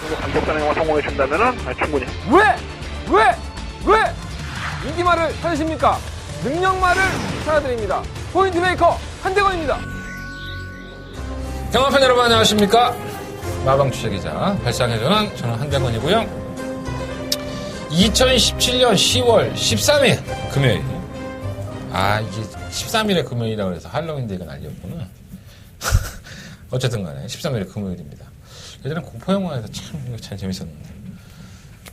정도 감독단의 영화 성공해 준다면은 충분히. 왜 인기말을 찾으십니까? 능력말을 찾아드립니다. 포인트 메이커 한대건입니다. 경마팬 여러분 안녕하십니까? 마방 취재기자 발상의 전환 저는 한대건이고요. 2017년 10월 13일 금요일. 이게 13일에 금요일이라고 해서 할로윈데이가 날렸구나. 어쨌든 간에 13일에 금요일입니다. 예전에 공포영화에서 참 재밌었는데.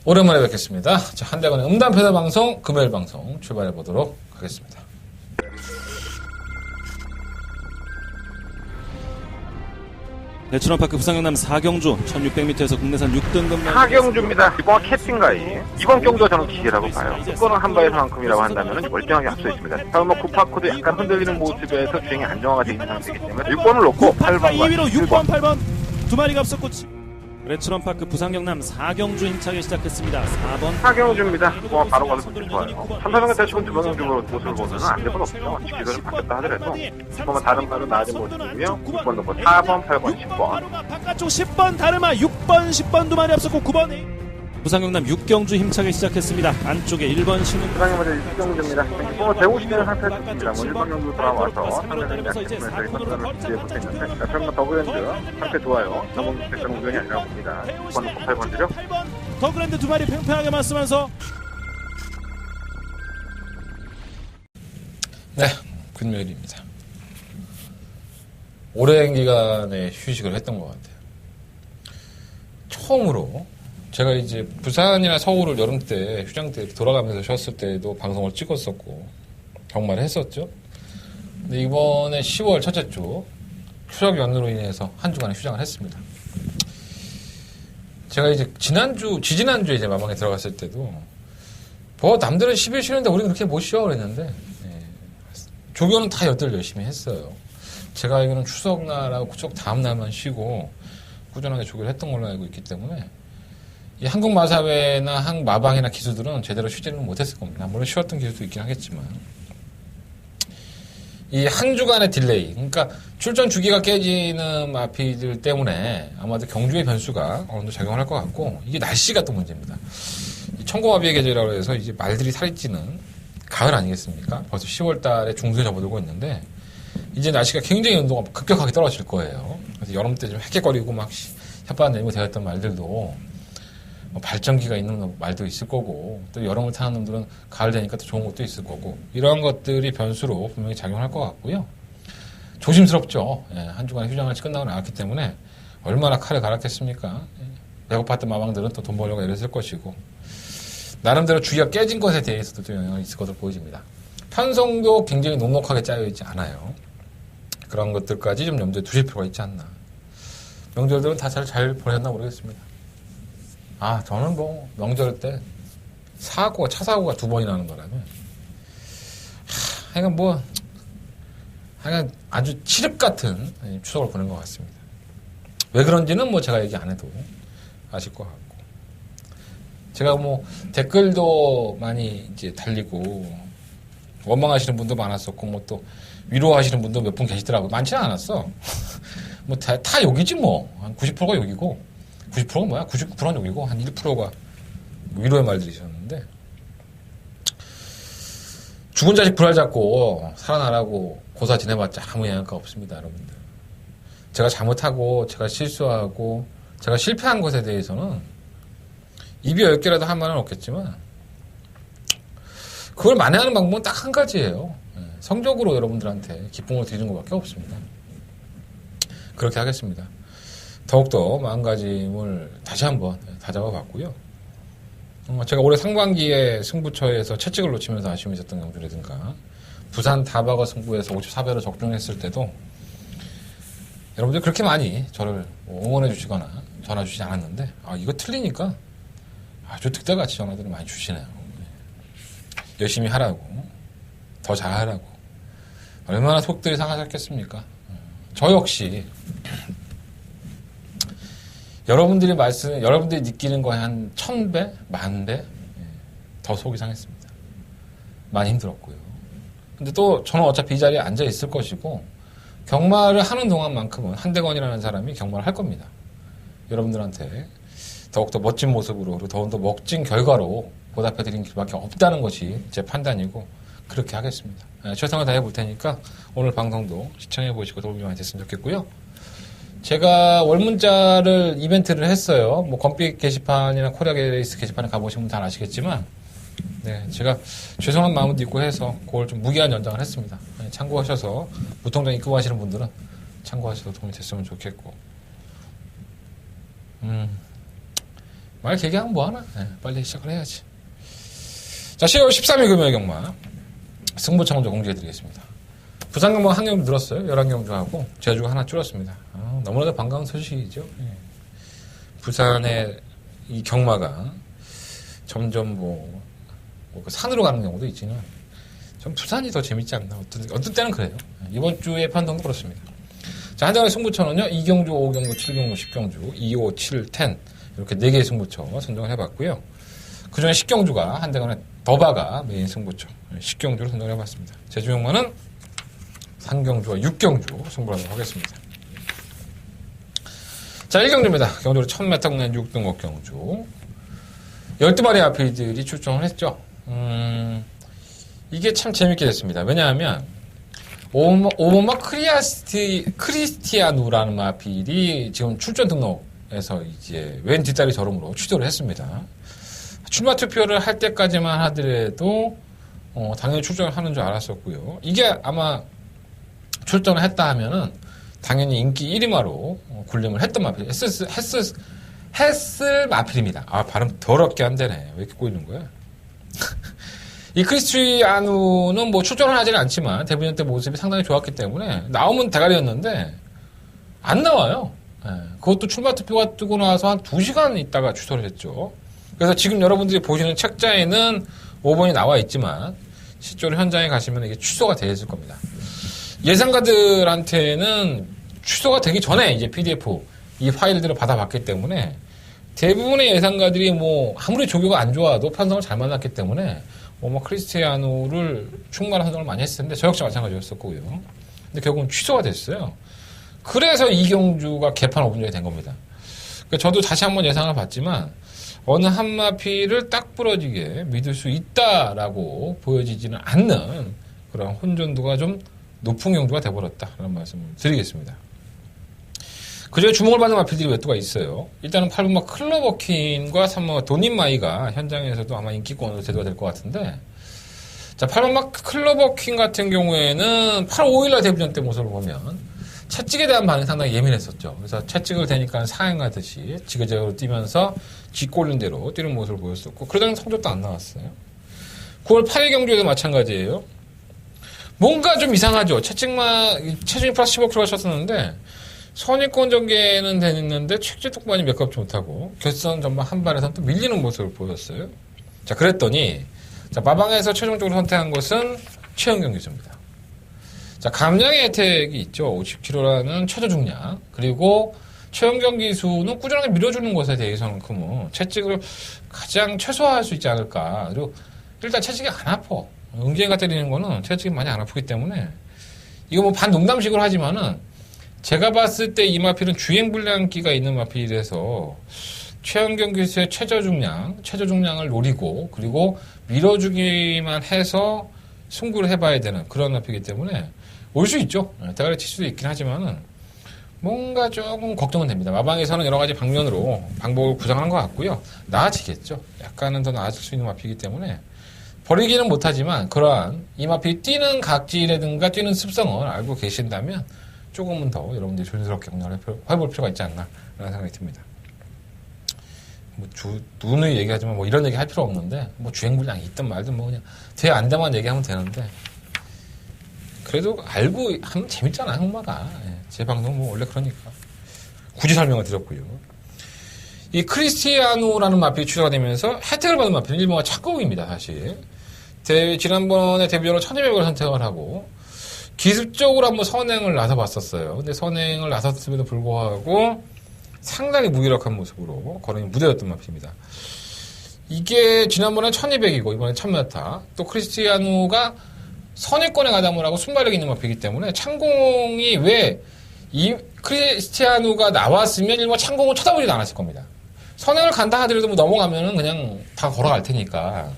오랜만에 뵙겠습니다. 자, 한대건의 음담패다 방송 금요일 방송 출발해 보도록 하겠습니다. 내추럴파크 부산경남 사경주 1600m에서 국내산 6등급 사경주입니다. 이번 캐팅가이 이번 경도 저는 기회라고 봐요. 수권은 한바에서만큼이라고 한다면 월등하게 앞서 있습니다. 다음 구파코도 약간 흔들리는 모습에서 주행이 안정화가 되어 있는 상태이기 때문에 6번을 놓고 8번과 2위로 6번, 8번 두 마리가 앞섰고 레츠런파크 부산경남 사경주 힘차게 시작했습니다. 4번 사경주입니다. 바로 가서 좋지 좋아요. 3, 4명의 대충 두 명중으로 모습을 보면 안 될 건 없죠. 기술을 바뀌었다 하더라도 보면 다른 말은 나아진 모습이고요. 6번 놓고 4번, 8번, 10번 바깥쪽 10번 다르마 6번, 10번 두 마리 앞섰고 9번 부산경남 6경주 힘차게 시작했습니다. 안쪽에 1번 신은 부산경남 6경주입니다. 6번을 대고 있는 상태였습니다. 1번 경주 돌아와서 상대를 약속하면서 선수를 기대해 못했는데 평균 더블랜드 상태 좋아요. 너무 백전 우연이 아니라고 봅니다. 6번 놓고 8번이죠. 8번 더그랜드 두 마리 팽팽하게 맞으면서 네, 금요일입니다. 오랜 기간의 휴식을 했던 것 같아요. 처음으로 제가 이제 부산이나 서울을 여름 때 휴장 때 돌아가면서 쉬었을 때도 방송을 찍었었고 경마를 했었죠. 근데 이번에 10월 첫째 주 추석 연휴로 인해서 한 주간의 휴장을 했습니다. 제가 이제 지지난주에 이제 마방에 들어갔을 때도 남들은 10일 쉬는데 우리는 그렇게 못 쉬어 그랬는데 조교는 다 여들 열심히 했어요. 제가 알기로는 추석날하고 추석 다음날만 쉬고 꾸준하게 조교를 했던 걸로 알고 있기 때문에 이 한국 마사회나 한국 마방이나 기수들은 제대로 휴지는 못했을 겁니다. 물론 쉬었던 기수도 있긴 하겠지만 이 한 주간의 딜레이, 그러니까 출전 주기가 깨지는 마피들 때문에 아마도 경주의 변수가 어느 정도 작용을 할 것 같고 이게 날씨가 또 문제입니다. 이 천고마비의 계절이라고 해서 이제 말들이 살이 찌는 가을 아니겠습니까? 벌써 10월 달에 중순에 접어들고 있는데 이제 날씨가 굉장히 온도가 급격하게 떨어질 거예요. 그래서 여름 때 좀 헥헥거리고 막 혓바닥 내리고 되었던 말들도 발전기가 있는 말도 있을 거고 또 여름을 타는 놈들은 가을 되니까 또 좋은 것도 있을 거고 이러한 것들이 변수로 분명히 작용할 것 같고요. 조심스럽죠. 한 주간 휴장을 끝나고 나왔기 때문에 얼마나 칼을 갈았겠습니까. 배고팠던 마방들은 또 돈 벌려고 애를 쓸 것이고 나름대로 주기가 깨진 것에 대해서도 좀 영향이 있을 것으로 보여집니다. 편성도 굉장히 넉넉하게 짜여있지 않아요. 그런 것들까지 좀 염두에 두실 필요가 있지 않나. 명절들은 다 잘 보냈나 모르겠습니다. 저는 명절 때 차 사고가 2번이 나는 거라면 하여간 아주 칠흑 같은 추석을 보낸 것 같습니다. 왜 그런지는 제가 얘기 안 해도 아실 것 같고 제가 댓글도 많이 이제 달리고 원망하시는 분도 많았었고 또 위로하시는 분도 몇 분 계시더라고요. 많지는 않았어. 다 욕이지 한 90%가 욕이고 90%가 뭐야? 99%는 욕이고 한 1%가 위로의 말들이셨는데 죽은 자식 불알 잡고 살아나라고 고사 지내봤자 아무 영향가 없습니다. 여러분들. 제가 잘못하고 제가 실수하고 제가 실패한 것에 대해서는 입이 10개라도 할 말은 없겠지만 그걸 만회하는 방법은 딱 한 가지예요. 성적으로 여러분들한테 기쁨을 드리는 것밖에 없습니다. 그렇게 하겠습니다. 더욱더 마음가짐을 다시 한번 다잡아 봤고요. 제가 올해 상반기에 승부처에서 채찍을 놓치면서 아쉬움이 있었던 경주라든가 부산 다박어 승부에서 54배로 적중했을 때도 여러분들 그렇게 많이 저를 응원해 주시거나 전화 주시지 않았는데 이거 틀리니까 아주 득달같이 전화들을 많이 주시네요. 열심히 하라고 더 잘하라고 얼마나 속들이 상하셨겠습니까? 저 역시 여러분들이 느끼는 거에 한 1000배, 10,000배 더 속이 상했습니다. 많이 힘들었고요. 근데 또 저는 어차피 이 자리에 앉아 있을 것이고 경마를 하는 동안만큼은 한대건이라는 사람이 경마를 할 겁니다. 여러분들한테 더욱더 멋진 모습으로 그리고 더욱더 멋진 결과로 보답해드린 길밖에 없다는 것이 제 판단이고 그렇게 하겠습니다. 최선을 다해 볼 테니까 오늘 방송도 시청해보시고 도움이 많이 됐으면 좋겠고요. 제가 월문자를 이벤트를 했어요. 뭐 검빛 게시판이나 코리아 레이스 게시판에 가보시면 다 아시겠지만 네, 제가 죄송한 마음도 있고 해서 그걸 좀 무기한 연장을 했습니다. 참고하셔서 무통장 입금하시는 분들은 참고하셔서 도움이 됐으면 좋겠고 말 길게 하면 뭐하나? 네, 빨리 시작을 해야지. 자, 10월 13일 금요일 경마 승부처 먼저 공지해드리겠습니다. 부산 경마 한 경주 늘었어요. 11경주하고 제주가 하나 줄었습니다. 너무나도 반가운 소식이죠. 예. 부산의 이 경마가 점점 그 산으로 가는 경우도 있지만 좀 부산이 더 재밌지 않나. 어떤 때는 그래요. 이번 주의 판단도 그렇습니다. 자, 한 장의 승부처는요. 2경주, 5경주, 7경주, 10경주, 2, 5, 7, 10 이렇게 4개의 승부처 선정을 해봤고요. 그 중에 10경주가 한 대간의 더바가 메인 승부처 10경주로 선정을 해봤습니다. 제주 경마는 3경주와 6경주 승부하도록 하겠습니다. 자, 1경주입니다. 경주로 1000m 국내 6등급 경주 12마리 아피들이 출전을 했죠. 이게 참 재밌게 됐습니다. 왜냐하면 오버마 크리스티아누라는 마필이 지금 출전 등록에서 이제 왼 뒷다리 저름으로 취소를 했습니다. 출마 투표를 할 때까지만 하더라도 당연히 출전을 하는 줄 알았었고요. 이게 아마 출전을 했다 하면은 당연히 인기 1위마로 군림을 했던 마필 했을 마필입니다. 발음 더럽게 안 되네. 왜 이렇게 꼬이는 거야? 이 크리스티아누는 뭐 출전을 하지는 않지만 데뷔전 때 모습이 상당히 좋았기 때문에 나오면 대가리였는데 안 나와요. 예, 그것도 출마 투표가 뜨고 나서 한 2시간 있다가 취소를 했죠. 그래서 지금 여러분들이 보시는 책자에는 5번이 나와 있지만 실제로 현장에 가시면 이게 취소가 되어 있을 겁니다. 예상가들한테는 취소가 되기 전에 이제 PDF 이 파일들을 받아봤기 때문에 대부분의 예상가들이 뭐 아무리 조교가 안 좋아도 편성을 잘 만났기 때문에 크리스티아누를 충분한 선정을 많이 했을 텐데 저 역시 마찬가지였었고요. 근데 결국은 취소가 됐어요. 그래서 이경주가 개판 5분 전에 된 겁니다. 그러니까 저도 다시 한번 예상을 봤지만 어느 한 마피를 딱 부러지게 믿을 수 있다라고 보여지지는 않는 그런 혼전도가 좀 높은 경주가 돼버렸다라는 말씀을 드리겠습니다. 그중에 주목을 받는 마필들이 몇 두가 있어요. 일단은 8번마 클로버킨과 3번마 도님마이가 현장에서도 아마 인기권으로 대두가 될 것 같은데, 자, 8번마 클로버킨 같은 경우에는 8월 5일날 데뷔전 때 모습을 보면 채찍에 대한 반응이 상당히 예민했었죠. 그래서 채찍을 대니까 사행하듯이 지그재그로 뛰면서 쥐꼬는 대로 뛰는 모습을 보였었고, 그러다는 성적도 안 나왔어요. 9월 8일 경주에도 마찬가지예요. 뭔가 좀 이상하죠. 체중이 플러스 15kg가 쳤었는데 선입권 전개는 됐는데 책지 tuk반이 메이크업 못하고 결선 전반 한 발에선 또 밀리는 모습을 보였어요. 자, 그랬더니 자, 마방에서 최종적으로 선택한 것은 최영경 기수입니다. 자, 감량의 혜택이 있죠. 50kg라는 최저 중량. 그리고 최영경 기수는 꾸준하게 밀어주는 것에 대해서는 채찍을 가장 최소화할 수 있지 않을까. 그리고 일단 채찍이 안 아파. 응징이가 때리는 거는 채찍이 많이 안 아프기 때문에 이거 뭐 반농담식으로 하지만은 제가 봤을 때 이 마필은 주행불량기가 있는 마필이라서 최영경 기수의 최저 중량을 노리고 그리고 밀어주기만 해서 승부를 해봐야 되는 그런 마필이기 때문에 올 수 있죠. 대가리 칠 수도 있긴 하지만은 뭔가 조금 걱정은 됩니다. 마방에서는 여러 가지 방면으로 방법을 구상한 것 같고요. 나아지겠죠. 약간은 더 나아질 수 있는 마필이기 때문에 버리기는 못하지만 그러한 이 마필이 뛰는 각질이라든가 뛰는 습성을 알고 계신다면 조금은 더 여러분들이 조심스럽게 경영을 해볼 필요가 있지 않나 라는 생각이 듭니다. 누누이 얘기하지만 이런 얘기 할 필요 없는데 주행불량이 있든 말든 그냥 돼 안 돼만 얘기하면 되는데 그래도 알고 하면 재밌잖아 홍마가. 제 방송은 원래 그러니까 굳이 설명을 드렸고요. 이 크리스티아누라는 마필이 취소가 되면서 혜택을 받은 마필은 일본과 착곡입니다. 사실 지난번에 데뷔전으로 1200을 선택을 하고 기습적으로 한번 선행을 나서봤었어요. 근데 선행을 나섰음에도 불구하고 상당히 무기력한 모습으로 거론이 무대였던 마필입니다. 이게 지난번에 1200이고 이번에 1000m 또 크리스티아누가 선의권에 가담을 하고 순발력 있는 마필이기 때문에 창공이 왜 이 크리스티아누가 나왔으면 일본 창공을 쳐다보지도 않았을 겁니다. 선행을 간다 하더라도 뭐 넘어가면은 그냥 다 걸어갈 테니까.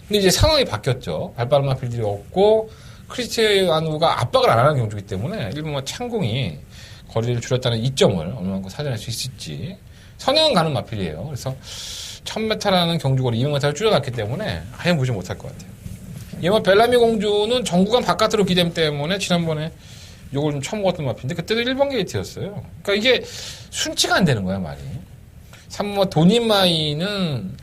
근데 이제 상황이 바뀌었죠. 발빠른 마필들이 없고 크리스티아누가 압박을 안 하는 경주이기 때문에 일본 창공이 거리를 줄였다는 이점을 얼마만큼 사전할 수 있을지. 선행은 가는 마필이에요. 그래서 1000m라는 경주거리 200m를 줄여놨기 때문에 아예 무시 못할 것 같아요. 이번 벨라미 공주는 정구간 바깥으로 기댐 때문에 지난번에 요걸 좀 처음 먹었던 마필인데 그때도 1번 게이트였어요. 그러니까 이게 순치가 안 되는 거야, 말이. 3번 도니마이는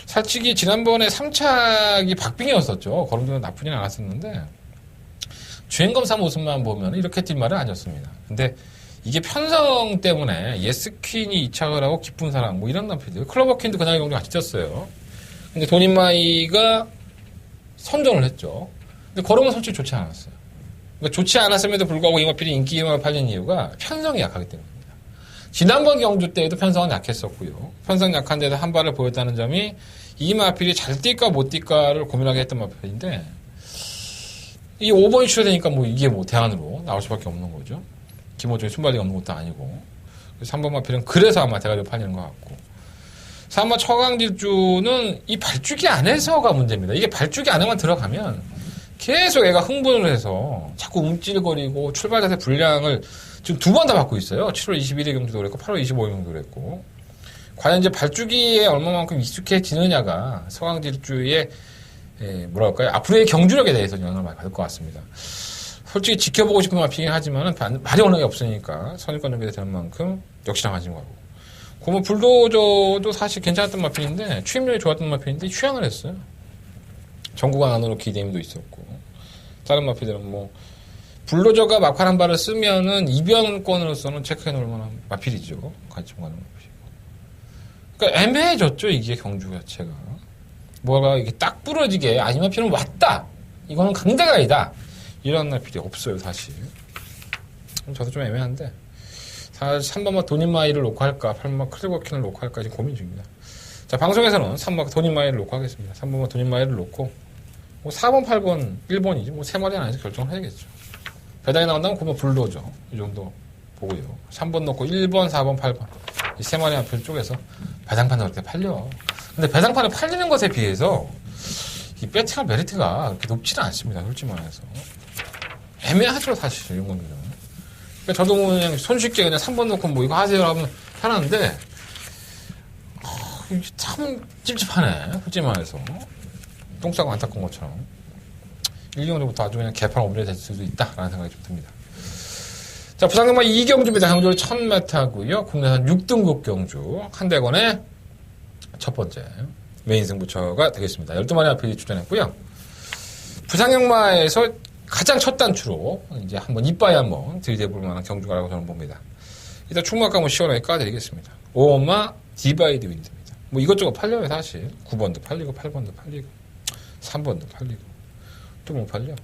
솔직히 지난번에 3착이 박빙이었었죠. 걸음도 나쁘진 않았었는데 주행검사 모습만 보면 이렇게 뛸 말은 아니었습니다. 근데 이게 편성 때문에 예스퀸이 2착을 하고 기쁜 사랑 뭐 이런 남편들 클로버킨도 그날 경주 같이 뛰었어요. 근데 도니마이가 선전을 했죠. 근데 걸음은 솔직히 좋지 않았어요. 그러니까 좋지 않았음에도 불구하고 이 마필이 인기가 팔린 이유가 편성이 약하기 때문입니다. 지난번 경주 때에도 편성은 약했었고요. 편성 약한데도 한 발을 보였다는 점이 이 마필이 잘 뛸까 못 뛸까를 고민하게 했던 마필인데 이 5번이 출연되니까 뭐 이게 뭐 대안으로 나올 수밖에 없는 거죠. 기본적인 순발력이 없는 것도 아니고. 그래서 3번 마필은 그래서 아마 대가리로 팔리는 것 같고. 3번 처강질주는 이 발주기 안에서가 문제입니다. 이게 발주기 안에만 들어가면 계속 애가 흥분을 해서 자꾸 움찔거리고 출발 자세 불량을 지금 2번 다 받고 있어요. 7월 21일 경주도 그랬고 8월 25일 경주도 그랬고. 과연 이제 발주기에 얼마만큼 익숙해지느냐가 서강질주의 뭐랄까요? 앞으로의 경주력에 대해서 영향을 많이 받을 것 같습니다. 솔직히 지켜보고 싶은 마피긴 하지만은 말이 워낙에 없으니까 선입관 정비가 되는 만큼 역시나 관심 가고. 고모 불도저도 사실 괜찮았던 마필인데 추임력이 좋았던 마필인데 휴양을 했어요. 전구간 안으로 기대임도 있었고 다른 마필들은 뭐 불도저가 막판 한 발을 쓰면은 이변권으로서는 체크해 놓을 만한 마필이죠. 같이 가는 마필이고. 그러니까 애매해졌죠 이게 경주 자체가. 뭐가 이게 딱 부러지게 아니 마필은 왔다. 이거는 강대가 아니다. 이런 마필이 없어요 사실. 저도 좀 애매한데. 3번만 도니마이를 놓고 할까 8번만 크리버킨을 놓고 할까 지금 고민 중입니다. 자 방송에서는 3번 도니마이를 놓고 하겠습니다. 3번만 도니마이를 놓고 뭐 4번 8번 1번이지 뭐 3마리 안에서 결정을 해야겠죠. 배당이 나온다면 그러면 불도죠. 이 정도 보고요. 3번 놓고 1번 4번 8번 이 3마리 안편 쪽에서 배당판을 그렇게 팔려. 근데 배당판을 팔리는 것에 비해서 이 배팅할 메리트가 그렇게 높지는 않습니다. 솔직히 말해서 애매하죠 사실 이런 거는. 그러니까 저도 그냥 손쉽게 그냥 3번 놓고 뭐 이거 하세요 하면 편한데 이게 참 찝찝하네 솔직히 말해서 똥 싸고 안 닦은 것처럼 1경주부터 아주 그냥 개판 오브레 될 수도 있다라는 생각이 좀 듭니다. 자 부산경마 2경주입니다. 경주를 1000m고요. 국내산 6등급 경주 한대건의 첫 번째 메인 승부처가 되겠습니다. 12마리 앞에 출전했고요. 부산경마에서 가장 첫 단추로 이제 한번 이빠이 한번 들이대볼 만한 경주가라고 저는 봅니다. 일단 충무학과 한번 시원하게 까드리겠습니다. 오마 디바이드 윈드입니다. 뭐 이것저것 팔려요 사실. 9번도 팔리고 8번도 팔리고 3번도 팔리고 또 뭐 팔려?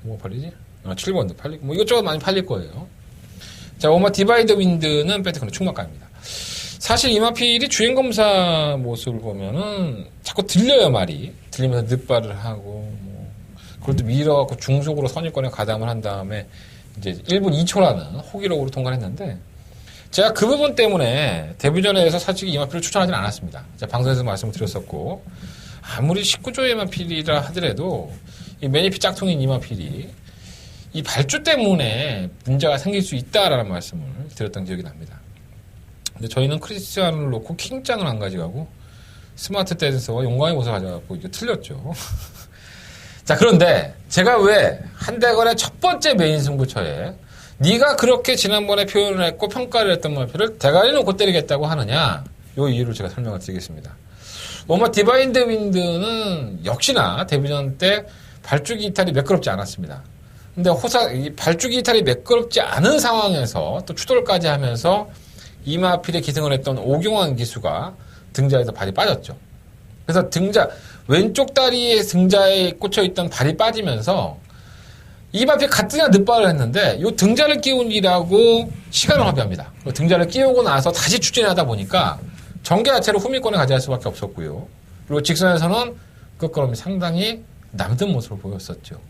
뭐 팔리지? 7번도 팔리고 뭐 이것저것 많이 팔릴 거예요. 자 오마 디바이드 윈드는 배트컨의 충무학과입니다. 사실 이마필이 주행검사 모습을 보면은 자꾸 들려요 말이. 들리면서 늦발을 하고 그걸 또 밀어갖고 중속으로 선입권에 가담을 한 다음에 이제 1분 2초라는 호기록으로 통과를 했는데 제가 그 부분 때문에 데뷔전에서 솔직히 이마필을 추천하지는 않았습니다. 제가 방송에서 말씀을 드렸었고 아무리 19조의 이마필이라 하더라도 이 매니피 짝퉁인 이마필이 이 발주 때문에 문제가 생길 수 있다라는 말씀을 드렸던 기억이 납니다. 근데 저희는 크리스티안을 놓고 킹짱을 안 가져가고 스마트 댄서와 용광의 모습을 가져가고 이게 틀렸죠. 자 그런데 제가 왜 한대건의 첫 번째 메인 승부처에 네가 그렇게 지난번에 표현을 했고 평가를 했던 마필을 대가리 놓고 때리겠다고 하느냐 요 이유를 제가 설명을 드리겠습니다. 오마 디바이드 윈드는 역시나 데뷔전 때 발주기 이탈이 매끄럽지 않았습니다. 근데 이 발주기 이탈이 매끄럽지 않은 상황에서 또 추돌까지 하면서 이마필에 기승을 했던 오경환 기수가 등자에서 발이 빠졌죠. 그래서 왼쪽 다리의 등자에 꽂혀있던 발이 빠지면서 이마필 가뜩이나 늦발을 했는데 이 등자를 끼우기라고 시간을 허비합니다. 등자를 끼우고 나서 다시 추진하다 보니까 전개 자체로 후미권에 가져갈 수밖에 없었고요. 그리고 직선에서는 그 걸음이 상당히 남든 모습을 보였었죠.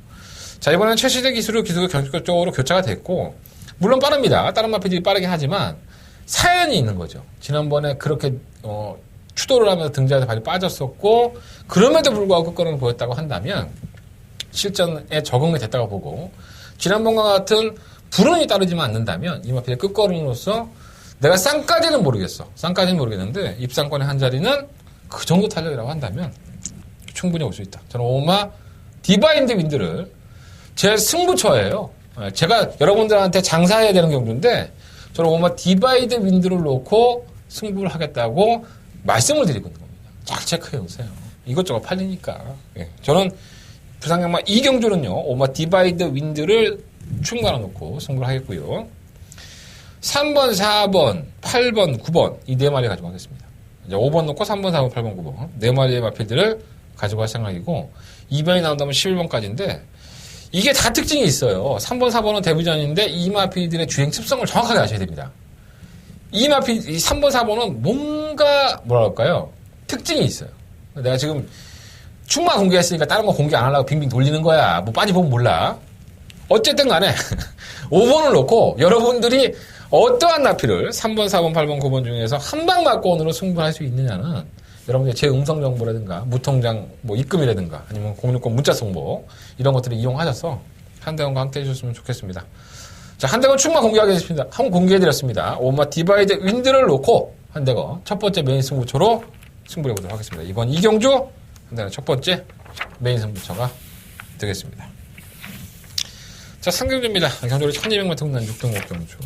자 이번에는 최시대 기수가 전격적으로 교차가 됐고 물론 빠릅니다. 다른 마필들이 빠르긴 하지만 사연이 있는 거죠. 지난번에 그렇게 추돌을 하면서 등자에서 발이 빠졌었고 그럼에도 불구하고 끝걸음을 보였다고 한다면 실전에 적응이 됐다고 보고 지난번과 같은 불운이 따르지만 않는다면 이 마필의 끝걸음으로서 내가 쌍까지는 모르겠어. 쌍까지는 모르겠는데 입상권의 한 자리는 그 정도 탄력이라고 한다면 충분히 올 수 있다. 저는 오마 디바인드 윈드를 제 승부처예요. 제가 여러분들한테 장사해야 되는 경주인데 저는 오마 디바이드 윈드를 놓고 승부를 하겠다고 말씀을 드리고 있는 겁니다. 잘 체크해 오세요. 이것저것 팔리니까. 예. 저는 부상경마 이 경주는요. 오마 디바이드 윈드를 충분히 놓고 승부를 하겠고요. 3번, 4번, 8번, 9번 이 네 마리 가지고 가겠습니다. 이제 5번 놓고 3번, 4번, 8번, 9번 네 마리의 마필들을 가지고 갈 생각이고 2번이 나온다면 11번까지인데 이게 다 특징이 있어요. 3번, 4번은 데뷔전인데 이 마필들의 주행 습성을 정확하게 아셔야 됩니다. 이 3번, 4번은 뭔가 뭐랄까요? 특징이 있어요. 내가 지금 충만 공개했으니까 다른 거 공개 안 하려고 빙빙 돌리는 거야. 뭐 빠져보면 몰라. 어쨌든 간에 5번을 놓고 여러분들이 어떠한 나피를 3번, 4번, 8번, 9번 중에서 한방 맞고원으로 승부할 수 있느냐는 여러분들 제 음성 정보라든가 무통장 뭐 입금이라든가 아니면 공유권 문자 송보 이런 것들을 이용하셔서 한대원과 함께 해주셨으면 좋겠습니다. 자, 한대원 충만 공개하겠습니다. 한번 공개해드렸습니다. 오마 디바이드 윈드를 놓고 한대원 첫 번째 메인 승부처로 승부를 해보도록 하겠습니다. 이번 이경주 한대원 첫 번째 메인 승부처가 되겠습니다. 자, 3경주입니다. 경주를 1200m 흥난 6등급 경주.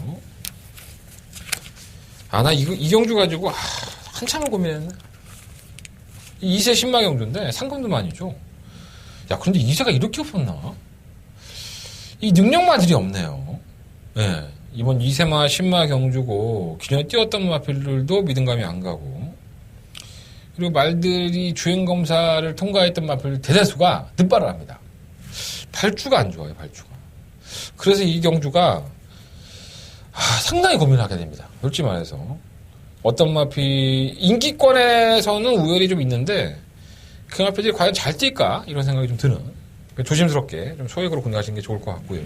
나 이 경주 가지고, 한참을 고민했네. 2세 신마 경주인데, 상금도만이죠. 야, 그런데 2세가 이렇게 없었나? 이 능력마들이 없네요. 예. 이번 2세마 신마 경주고, 기존에 뛰었던 마필들도 믿음감이 안 가고, 그리고 말들이 주행검사를 통과했던 마필 대다수가 늦발을 합니다. 발주가 안 좋아요, 발주가. 그래서 이 경주가 상당히 고민을 하게 됩니다. 솔직히 말해서 어떤 마피 인기권에서는 우열이 좀 있는데 그 마피들이 과연 잘 뛸까 이런 생각이 좀 드는 조심스럽게 좀 소액으로 공략하시는 게 좋을 것 같고요.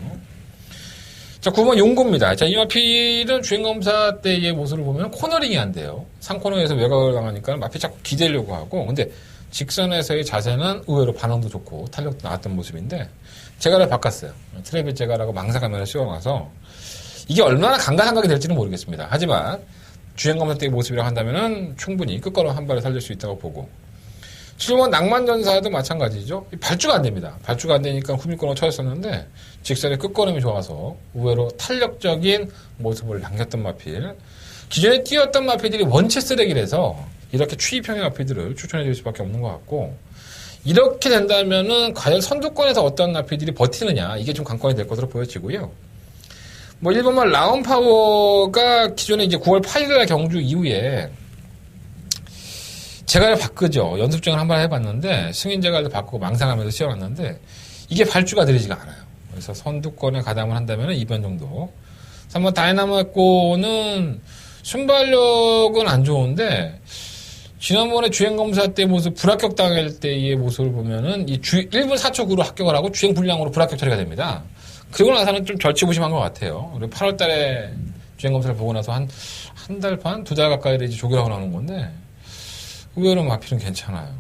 자, 9번 용고입니다. 자, 이 마피는 주행검사 때의 모습을 보면 코너링이 안 돼요. 상코너에서 외곽을 당하니까 마피 자꾸 기대려고 하고 근데 직선에서의 자세는 의외로 반응도 좋고 탄력도 나왔던 모습인데 제가를 바꿨어요. 트래빗 제가라고 망사카메라 씌워놔서 이게 얼마나 강간한각이 될지는 모르겠습니다. 하지만 주행검사 때의 모습이라고 한다면은 충분히 끝걸음 한 발을 살릴 수 있다고 보고 7번 낭만전사도 마찬가지죠. 발주가 안 됩니다. 발주가 안 되니까 후밀권으로 쳐졌었는데 직선의 끝걸음이 좋아서 의외로 탄력적인 모습을 남겼던 마필 기존에 뛰었던 마필들이 원체 쓰레기라서 이렇게 추입형의 마필들을 추천해 드릴 수밖에 없는 것 같고 이렇게 된다면은 과연 선두권에서 어떤 나피들이 버티느냐 이게 좀 관건이 될 것으로 보여지고요. 뭐 1번만 라운파워가 기존에 이제 9월 8일날 경주 이후에 제갈을 바꾸죠. 연습증을 한번 해봤는데 승인 제갈도 바꾸고 망상하면서 시험했는데 이게 발주가 들리지가 않아요. 그래서 선두권에 가담을 한다면 2번 정도. 3번 다이나마코는 순발력은 안 좋은데 지난번에 주행검사 때 모습 불합격 당할 때의 모습을 보면은 이 1분 4초 9로 합격을 하고 주행 불량으로 불합격 처리가 됩니다. 그리고 나서는 좀 절치부심한 것 같아요. 그리고 8월 달에 주행검사를 보고 나서 한 달 반, 2달 가까이를 이제 조결하고 나오는 건데 의외로 마필은 괜찮아요.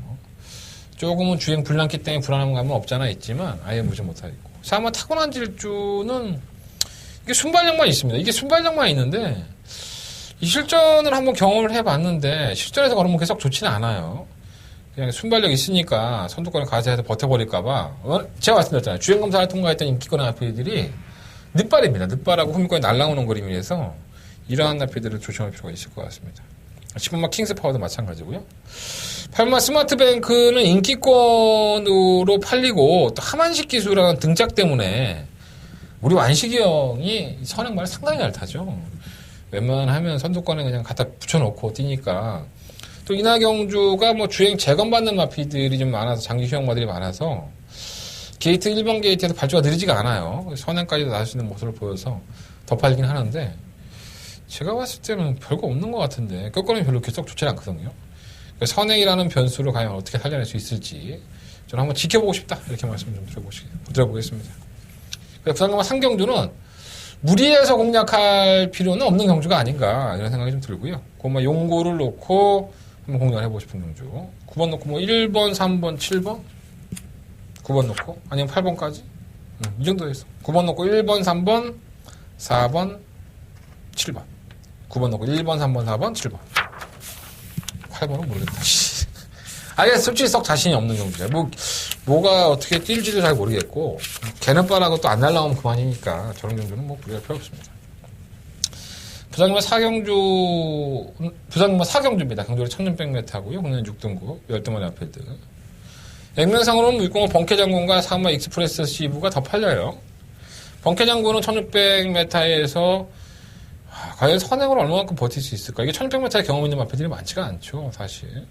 조금은 주행 불량기 때문에 불안한 감은 없잖아 있지만 아예 무시 못하겠고. 4번 타고난 질주는 이게 순발력만 있습니다. 이게 순발력만 있는데 이 실전을 한번 경험을 해봤는데 실전에서 걸으면 계속 좋지는 않아요. 그냥 순발력 있으니까 선두권을 가세해서 버텨버릴까봐 제가 말씀드렸잖아요. 주행검사를 통과했던 인기권의 나피들이 늦발입니다. 늦발하고 후밀권이 날라오는 그림이라서 이러한 나피들을 조심할 필요가 있을 것 같습니다. 10번마 킹스파워도 마찬가지고요. 8번마 스마트뱅크는 인기권으로 팔리고 또 하만식 기술이라는 등짝 때문에 우리 완식이 형이 선행말을 상당히 잘 타죠. 웬만하면 선두권에 그냥 갖다 붙여놓고 뛰니까 또 이나경주가 뭐 주행 재검받는 마피들이 좀 많아서 장기 휴양마들이 많아서 게이트 1번 게이트에서 발주가 느리지가 않아요. 선행까지도 나올 수 있는 모습을 보여서 더 팔리긴 하는데 제가 봤을 때는 별거 없는 것 같은데 끝걸음이 별로 계속 좋지 않거든요. 선행이라는 변수를 과연 어떻게 살려낼 수 있을지 저는 한번 지켜보고 싶다 이렇게 말씀 좀 드려보겠습니다. 부산경마 상경주는 무리해서 공략할 필요는 없는 경주가 아닌가 이런 생각이 좀 들고요. 그뭐 용고를 놓고 한번 공략을 해보고 싶은 경주. 9번 놓고 뭐 1번, 3번, 7번? 9번 놓고 아니면 8번까지? 이 정도 됐어. 9번 놓고 1번, 3번, 4번, 7번. 9번 놓고 1번, 3번, 4번, 7번. 8번은 모르겠다. 아예 솔직히 썩 자신이 없는 경주야. 뭐가 어떻게 뛸지도 잘 모르겠고, 개는 빠라고 또 안 날라오면 그만이니까 저런 경주는 뭐 무리할 필요 없습니다. 부산만 4경주입니다. 경주로 1600m하고요. 국내 6등급, 12마리 앞필드. 액면상으로는 605 번개장군과 3마 익스프레스 시브가 더 팔려요. 번개장군은 1600m에서 과연 선행으로 얼마만큼 버틸 수 있을까? 이게 1600m의 경험 있는 마필들이 많지가 않죠, 사실.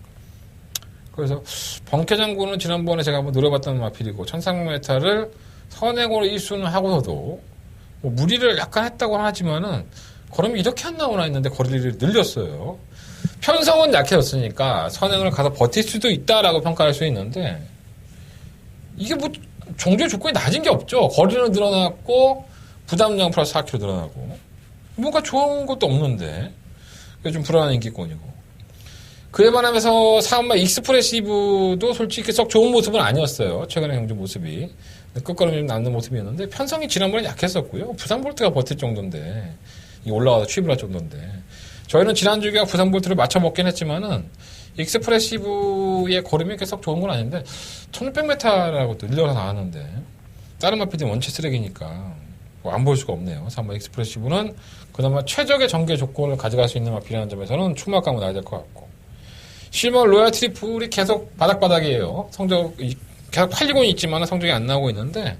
그래서 번개장군은 지난번에 제가 한번 노려봤던 마필이고 1300m를 선행으로 1순을 하고서도 뭐 무리를 약간 했다고는 하지만은 걸음이 이렇게 안 나오나 했는데 거리를 늘렸어요. 편성은 약해졌으니까 선행을 가서 버틸 수도 있다라고 평가할 수 있는데 이게 뭐 종주의 조건이 낮은 게 없죠. 거리는 늘어났고 부담량 플러스 4km 늘어나고 뭔가 좋은 것도 없는데 그게 좀 불안한 인기권이고 그에 반하면서 사은마 익스프레시브도 솔직히 썩 좋은 모습은 아니었어요. 최근의 경주 모습이 끝걸음이 좀 남는 모습이었는데 편성이 지난번에 약했었고요. 부산볼트가 버틸 정도인데 올라와서 취입을 할 정도인데 저희는 지난주가 부산볼트를 맞춰먹긴 했지만은 익스프레시브의 걸음이 계속 좋은 건 아닌데 1600m라고 또 늘려서 나왔는데 다른 마필들은 원체 쓰레기니까 뭐 안 볼 수가 없네요. 사은마 익스프레시브는 그나마 최적의 전개 조건을 가져갈 수 있는 마필이라는 점에서는 충막감을 놔야 될 것 같고 실버 로얄 트리플이 계속 바닥바닥이에요. 성적이 계속 팔리고는 있지만 성적이 안 나오고 있는데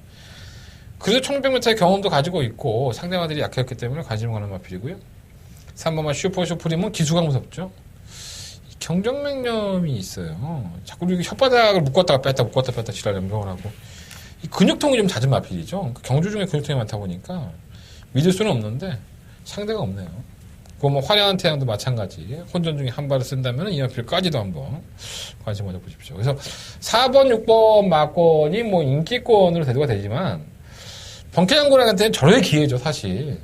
그래도 1600m의 경험도 가지고 있고 상대마들이 약했기 때문에 관심을 가는 마필이고요. 3번만 슈퍼쇼프림은 기수가 무섭죠. 경정맥염이 있어요. 자꾸 이렇게 혓바닥을 묶었다가 뺐다 지랄 염병을 하고 이 근육통이 좀 잦은 마필이죠. 경주 중에 근육통이 많다 보니까 믿을 수는 없는데 상대가 없네요. 뭐 화려한 태양도 마찬가지. 혼전 중에 한 발을 쓴다면 이 마필까지도 한번 관심 가져보십시오. 그래서 4번, 6번 막권이 뭐 인기권으로 대두가 되지만 번개장군한테는 절호의 기회죠, 사실.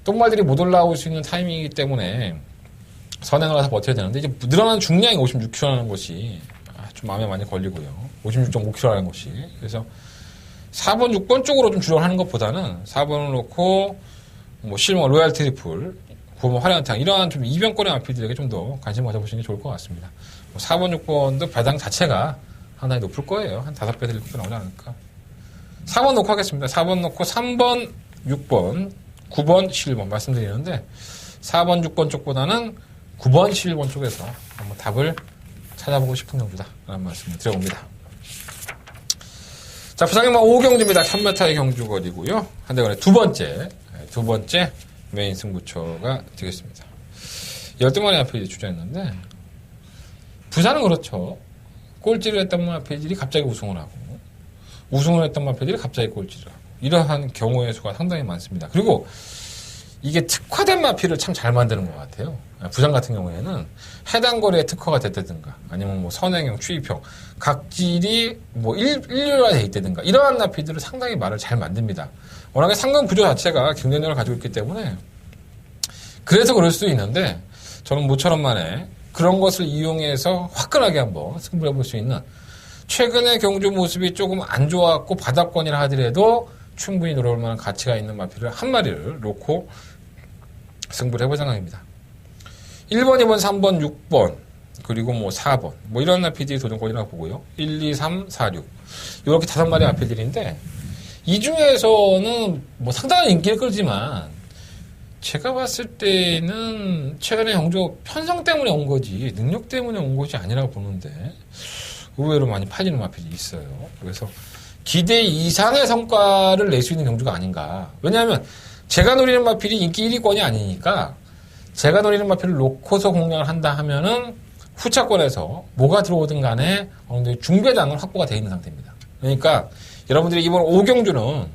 똥말들이 못 올라올 수 있는 타이밍이기 때문에 선행을 해서 버텨야 되는데 이제 늘어나는 중량이 56kg라는 것이 좀 마음에 많이 걸리고요. 56.5kg라는 것이. 그래서 4번, 6번 쪽으로 좀 주력을 하는 것보다는 4번을 놓고 뭐 실버 로얄 트리플 9번 화려한 태양 이러한 좀 이변권의 마필들에게 좀 더 관심 가져보시는 게 좋을 것 같습니다. 4번, 6번도 배당 자체가 상당히 높을 거예요. 한 5배, 7배 나오지 않을까. 4번 놓고 하겠습니다. 4번 놓고 3번, 6번, 9번, 11번 말씀드리는데 4번, 6번 쪽보다는 9번, 11번 쪽에서 한번 답을 찾아보고 싶은 경주다 라는 말씀을 드려봅니다. 자, 부산경마 5경주입니다. 1000m의 경주거리고요. 한대간의 두 번째 메인 승부처가 되겠습니다. 12마리 앞에 주저했는데 부산은 그렇죠. 꼴찌를 했던 마필들이 갑자기 우승을 하고 우승을 했던 마필들이 갑자기 꼴찌를 하고 이러한 경우의 수가 상당히 많습니다. 그리고 이게 특화된 마필을 참 잘 만드는 것 같아요. 부산 같은 경우에는 해당 거리에 특화가 됐다든가 아니면 뭐 선행형, 추입형 각질이 뭐 일류화돼 있다든가 이러한 마필들을 상당히 말을 잘 만듭니다. 워낙에 상금 구조 자체가 경쟁력을 가지고 있기 때문에 그래서 그럴 수도 있는데 저는 모처럼만에 그런 것을 이용해서 화끈하게 한번 승부를 해볼 수 있는 최근의 경주 모습이 조금 안 좋았고 바닥권이라 하더라도 충분히 노려볼 만한 가치가 있는 마필을 한 마리를 놓고 승부를 해볼 생각입니다. 1번, 2번, 3번, 6번 그리고 뭐 4번 뭐 이런 마필들이 도전권이라고 보고요. 1, 2, 3, 4, 6 이렇게 5마리 마필들인데 이 중에서는 뭐 상당한 인기를 끌지만 제가 봤을 때는 최근에 경주 편성 때문에 온 거지 능력 때문에 온 것이 아니라고 보는데 의외로 많이 팔리는 마필이 있어요. 그래서 기대 이상의 성과를 낼 수 있는 경주가 아닌가. 왜냐하면 제가 노리는 마필이 인기 1위권이 아니니까 제가 노리는 마필을 놓고서 공략을 한다 하면은 후차권에서 뭐가 들어오든 간에 어느 정도 중배당은 확보가 되어 있는 상태입니다. 그러니까 여러분들이 이번 5경주는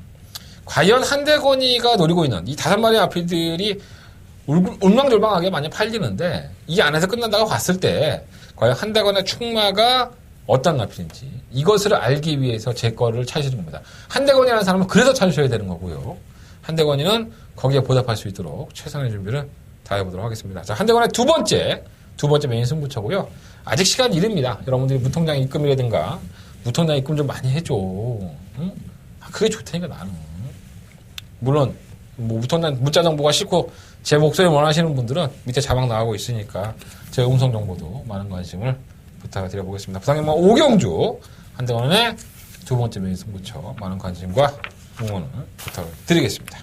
과연 한대건이가 노리고 있는 이 5마리 마필들이 울망졸망하게 많이 팔리는데 이 안에서 끝난다고 봤을 때 과연 한대건의 충마가 어떤 마필인지 이것을 알기 위해서 제 거를 찾으시는 겁니다. 한대건이라는 사람은 그래서 찾으셔야 되는 거고요. 한대건이는 거기에 보답할 수 있도록 최선의 준비를 다해보도록 하겠습니다. 자, 한대건의 두 번째 메인 승부처고요. 아직 시간 이릅니다. 여러분들이 무통장 입금이라든가 무통장 입금 좀 많이 해줘. 응? 그게 좋다니까 나는. 물론 뭐 무통장 문자 정보가 싫고 제 목소리 원하시는 분들은 밑에 자막 나가고 있으니까 제 음성 정보도 많은 관심을 부탁드려보겠습니다. 부상경마 오경주 한대건의 두 번째 메인 승부처 많은 관심과 응원을 부탁을 드리겠습니다.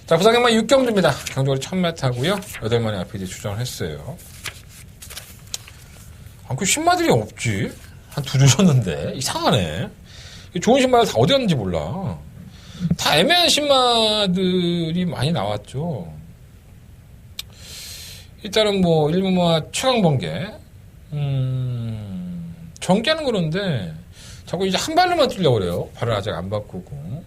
자, 부상경마 6경주입니다. 경주거리 1000m고요. 8마리 RPD 출전을 했어요. 그 신마들이 없지? 한 두 주셨는데 이상하네. 좋은 신마들 다 어디 갔는지 몰라. 다 애매한 신마들이 많이 나왔죠. 일단은 뭐 일본마 최강번개 전개는 그런데 자꾸 이제 한 발로만 뛰려고 그래요. 발을 아직 안 바꾸고.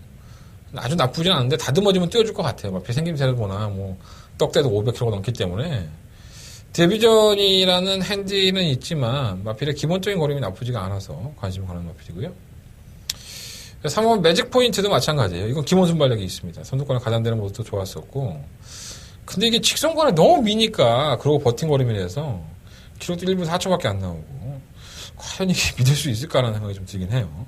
아주 나쁘진 않은데 다듬어지면 뛰어줄 것 같아요. 막 생김새를 보나 뭐 떡대도 500kg 넘기 때문에 데뷔전이라는 핸디는 있지만 마필의 기본적인 걸음이 나쁘지가 않아서 관심을 가는 마필이고요. 3번 매직 포인트도 마찬가지예요. 이건 기본 순발력이 있습니다. 선두권에 가담되는 모습도 좋았었고 근데 이게 직선권에 너무 미니까 그러고 버틴 걸음이라서 기록도 1분 4초밖에 안 나오고 과연 이게 믿을 수 있을까라는 생각이 좀 들긴 해요.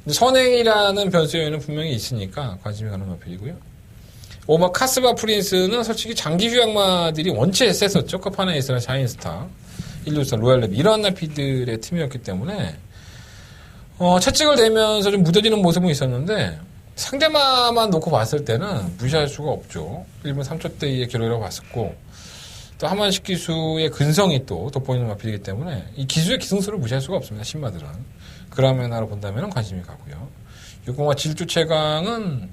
근데 선행이라는 변수 요인은 분명히 있으니까 관심이 가는 마필이고요. 오마 카스바 프린스는 솔직히 장기 휴양마들이 원체 셌었죠. 커파나 에이스나 샤인스타, 일루스타, 로얄랩 이런 나피들의 팀이었기 때문에 채찍을 대면서 좀 무뎌지는 모습은 있었는데 상대마만 놓고 봤을 때는 무시할 수가 없죠. 1분 3초대의 기록이라고 봤었고 또 하만식 기수의 근성이 또 돋보이는 마필이기 때문에 이 기수의 기승수를 무시할 수가 없습니다. 신마들은. 그라면하로 본다면 관심이 가고요. 6공화 질주 최강은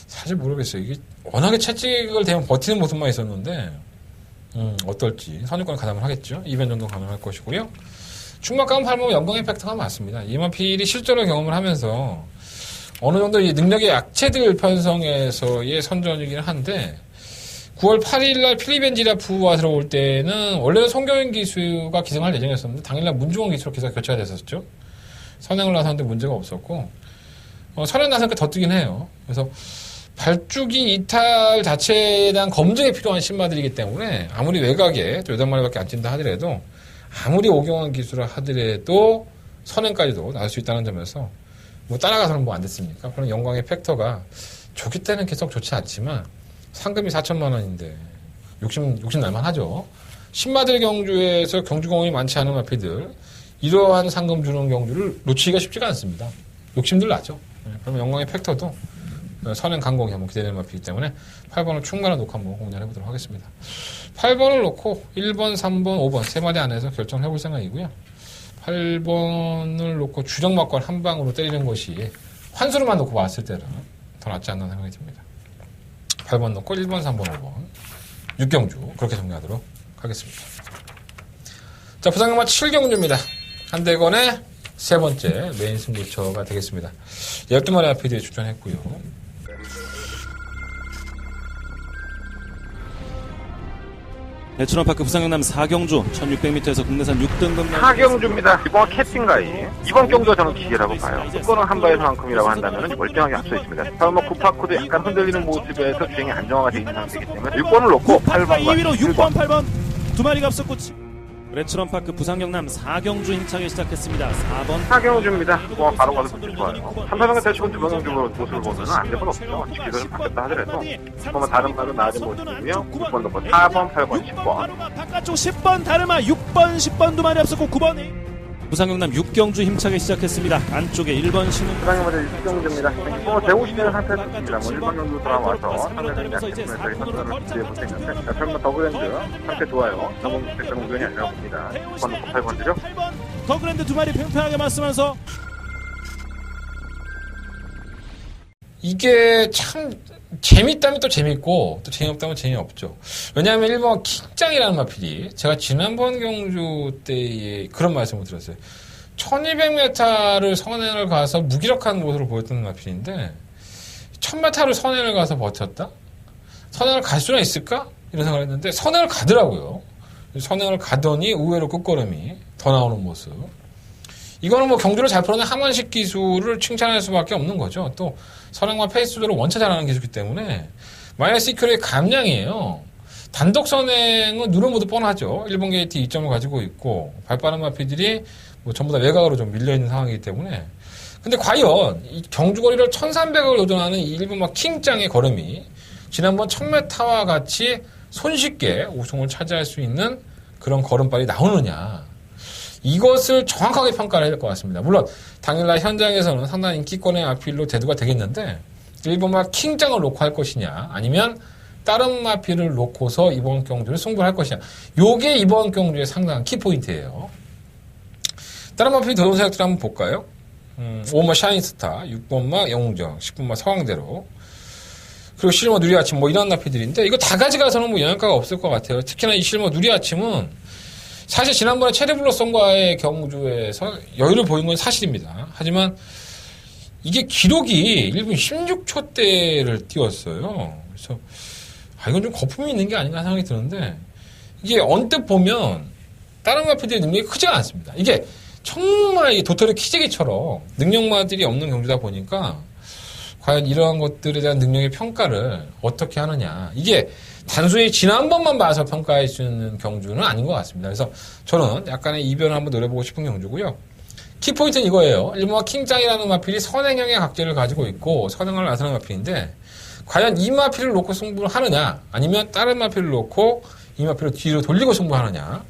사실 모르겠어요. 이게 워낙에 채찍을 대면 버티는 모습만 있었는데 어떨지 선유권 가담을 하겠죠. 2변 정도 가능할 것이고요. 충막감 8번 연봉의 팩터가 맞습니다. 이만필이 실전을 경험을 하면서 어느 정도 이 능력의 약체들 편성에서의 선전이긴 한데 9월 8일날 필리벤지라프와 들어올 때는 원래는 송경인 기수가 기승할 예정이었었는데 당일날 문중원 기수로 기사가 교체가 됐었죠. 선행을 나섰는데 문제가 없었고 선행 나서니까 더 뜨긴 해요. 그래서 발주기 이탈 자체에 대한 검증이 필요한 신마들이기 때문에 아무리 외곽에 또 8마리밖에 안 뛴다 하더라도 아무리 오경환 기수를 하더라도 선행까지도 나올 수 있다는 점에서 뭐 따라가서는 뭐 안 됐습니까? 그런 영광의 팩터가 좋기 때는 계속 좋지 않지만 상금이 4천만 원인데 욕심 날만 하죠. 신마들 경주에서 경주공이 많지 않은 마피들 이러한 상금 주는 경주를 놓치기가 쉽지가 않습니다. 욕심들 나죠. 그러면 영광의 팩터도 선행 강공이 한번 기대되는 마피이기 때문에 8번을 충분한 놓고 한번 공략해보도록 하겠습니다. 8번을 놓고 1번, 3번, 5번 세 마리 안에서 결정을 해볼 생각이고요. 8번을 놓고 주정막권 한 방으로 때리는 것이 환수로만 놓고 봤을 때는 더 낫지 않나 생각이 듭니다. 8번 놓고 1번, 3번, 5번 6경주 그렇게 정리하도록 하겠습니다. 자, 부상경마 7경주입니다. 한대건의 세 번째 메인 승부처가 되겠습니다. 12마리 RPD에 출전했고요. 대춘원파크 부상경남 4경주 1600m에서 국내산 6등급 4경주입니다. 이번 캐팅가이 이번 경도 저는 기회라고 봐요. 수권은 한 바에서 만큼이라고 한다면 멀쩡하게 앞서 있습니다. 설마 구파코도 약간 흔들리는 모습에서 주행이 안정화가 되어 있는 상태이기 때문에 6번을 놓고 8번과 2위로 6번, 8번 두 마리가 앞섰고 레츠런파크 부상경남 4경주 힘차게 시작했습니다. 4번 4경주입니다. 바로 가서 좋지 좋아요. 3, 4경주 대충 2번경주 모습을 보면 안 될 건 없죠. 기술은 바뀌었다 하더라도 보면 다른 말은 나아진 모습이고요. 6번 놓고 4번, 8번, 10번 바깥쪽 10번 다르마 6번, 10번 두 마리 앞섰고 9번 부상경남 6경주 힘차게 시작했습니다. 안쪽에 1번 신흥 부상경마저 6경주입니다. 대구 시대는 상태였습니다. 1번경주 돌아와서 상대적인 약점에서 선수를 기대해볼 수 있는데 설마 더그랜드 상태 좋아요. 너무 백성 우연이 아니라고 봅니다. 6번 놓고 8번이죠. 더그랜드 두 마리 팽팽하게 맞으면서 이게 참 재밌다면 또 재밌고 또 재미없다면 재미없죠. 왜냐하면 1번 킹짱이라는 마필이 제가 지난번 경주 때에 그런 말씀을 드렸어요. 1200m를 선행을 가서 무기력한 모습을 보였던 마필인데 1000m를 선행을 가서 버텼다? 선행을 갈 수는 있을까? 이런 생각을 했는데 선행을 가더라고요. 선행을 가더니 의외로 끝걸음이 더 나오는 모습. 이거는 뭐 경주를 잘 풀어낸 함원식 기술을 칭찬할 수밖에 없는 거죠. 또 선행과 페이스 조절을 원체 잘하는 기술이기 때문에 마이너스 2kg의 감량이에요. 단독 선행은 누른 모두 뻔하죠. 1번 게이트 2점을 가지고 있고 발빠른 마피들이 뭐 전부 다 외곽으로 좀 밀려있는 상황이기 때문에 근데 과연 이 경주거리를 1300을 도전하는 이 1번마 킹짱의 걸음이 지난번 1000m와 같이 손쉽게 우승을 차지할 수 있는 그런 걸음발이 나오느냐 이것을 정확하게 평가를 해야 될 것 같습니다. 물론 당일날 현장에서는 상당히 인기권의 아필로 대두가 되겠는데 1번마 킹짱을 놓고 할 것이냐 아니면 다른 마필을 놓고서 이번 경주를 승부를 할 것이냐 요게 이번 경주의 상당한 키포인트예요. 다른 마필 도전 세력들 한번 볼까요? 5번마 샤인스타, 6번마 영웅정, 10번마 서강대로 그리고 실버 누리아침 뭐 이런 나피들인데 이거 다 가져가서는 뭐 영향가가 없을 것 같아요. 특히나 이 실버 누리아침은 사실 지난번에 체리블러썸과의 경주에서 여유를 보인 건 사실입니다. 하지만 이게 기록이 1분 16초대를 띄웠어요. 그래서 이건 좀 거품이 있는 게 아닌가 생각이 드는데 이게 언뜻 보면 다른 마피들의 능력이 크지가 않습니다. 이게 정말 이 도토리 키재기처럼 능력마들이 없는 경주다 보니까 과연 이러한 것들에 대한 능력의 평가를 어떻게 하느냐 이게 단순히 지난번만 봐서 평가할 수 있는 경주는 아닌 것 같습니다. 그래서 저는 약간의 이변을 한번 노려보고 싶은 경주고요. 키포인트는 이거예요. 1번마 킹짱이라는 마필이 선행형의 각재를 가지고 있고 선행을 나서는 마필인데 과연 이 마필을 놓고 승부를 하느냐 아니면 다른 마필을 놓고 이 마필을 뒤로 돌리고 승부하느냐